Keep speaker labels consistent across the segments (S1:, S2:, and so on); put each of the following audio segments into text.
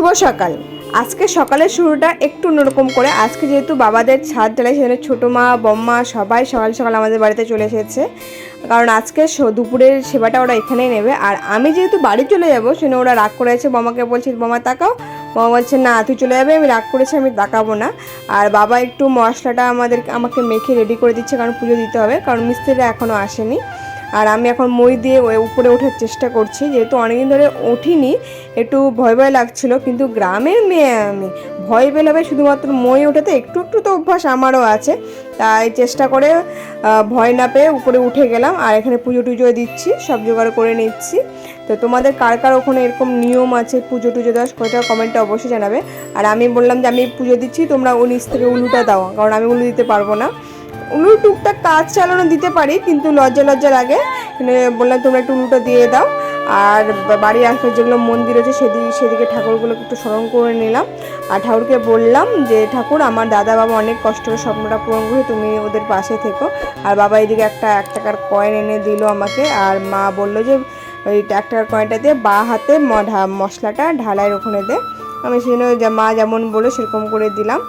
S1: শুভ সকাল। আজকে সকালের শুরুটা একটু অন্যরকম করে। আজকে যেহেতু বাবাদের ছাদ ঢালাই, সেখানে ছোটো মা বম্মা সবাই সকাল সকাল আমাদের বাড়িতে চলে এসেছে, কারণ আজকে দুপুরের সেবাটা ওরা এখানেই নেবে। আর আমি যেহেতু বাড়ি চলে যাবো, সেখানে ওরা রাগ করেছে। বমাকে বলছি বমা তাকাও, বমা বলছে না তুই চলে যাবে, আমি রাগ করেছি আমি তাকাবো না। আর বাবা একটু মশলাটা আমাকে মেখে রেডি করে দিচ্ছে, কারণ পুজো দিতে হবে, কারণ মিস্ত্রিরা এখনও আসেনি। আর আমি এখন মই দিয়ে উপরে ওঠার চেষ্টা করছি, যেহেতু অনেকদিন ধরে উঠিনি, একটু ভয় ভয় লাগছিল। কিন্তু গ্রামের মেয়ে আমি, ভয় পেলাবে শুধুমাত্র মই ওঠাতে একটু একটু তো অভ্যাস আমারও আছে, তাই চেষ্টা করে ভয় না পেয়ে উপরে উঠে গেলাম। আর এখানে পুজো টুজো দিচ্ছি, সব জোগাড় করে নিচ্ছি। তো তোমাদের কার কার ওখানে এরকম নিয়ম আছে পুজো টুজো দেওয়ার, সেটা কমেন্টে অবশ্যই জানাবে। আর আমি বললাম যে আমি পুজো দিচ্ছি, তোমরা ও নিচ থেকে উলুটা দাও, কারণ আমি উলু দিতে পারবো না। উলুর টুকটাক কাজ চালানো দিতে পারি, কিন্তু লজ্জা লাগে। বললাম তোমরা একটু উলুটা দিয়ে দাও। আর বাড়ির আশেপাশে যেগুলো মন্দির আছে সেদিকে ঠাকুরগুলোকে একটু স্মরণ করে নিলাম। আর ঠাকুরকে বললাম যে ঠাকুর, আমার দাদা বাবা অনেক কষ্ট করে স্বপ্নটা পূরণ করে, তুমি ওদের পাশে থেকো। আর বাবা এদিকে একটা 1 টাকার কয়েন এনে দিল আমাকে। আর মা বললো যে ওই 1 টাকার কয়েনটা দিয়ে বা হাতে মশলাটা ঢালাইয়ের ওখানে দে। আমি সেজন্য মা যেমন বললো সেরকম করে দিলাম।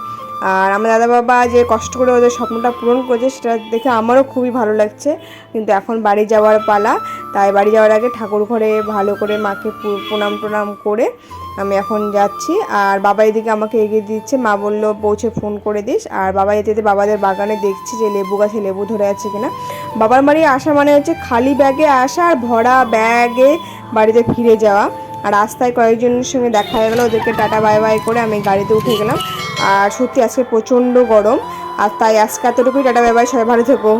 S1: আর আমার দাদা বাবা যে কষ্ট করে ওদের স্বপ্নটা পূরণ করেছে, সেটা দেখে আমারও খুবই ভালো লাগছে। কিন্তু এখন বাড়ি যাওয়ার পালা, তাই বাড়ি যাওয়ার আগে ঠাকুর ঘরে ভালো করে মাকে প্রণাম করে আমি এখন যাচ্ছি। আর বাবা এদিকে আমাকে এগিয়ে দিচ্ছে, মা বললো পৌঁছে ফোন করে দিস। আর বাবা যেতে বাবাদের বাগানে দেখছি যে লেবু গাছে লেবু ধরে আছে কিনা। বাবার বাড়ি আসা মানে হচ্ছে খালি ব্যাগে আসা আর ভরা ব্যাগে বাড়িতে ফিরে যাওয়া। আর রাস্তায় কয়েকজনের সঙ্গে দেখা হয়ে গেলো, ওদেরকে টাটা বাই বাই করে আমি গাড়িতে উঠে গেলাম। আর সত্যি আজকে প্রচণ্ড গরম, আর তাই আজকে এতটুকুই, টাটা বাই বাই, সবাই ভালো থেকো।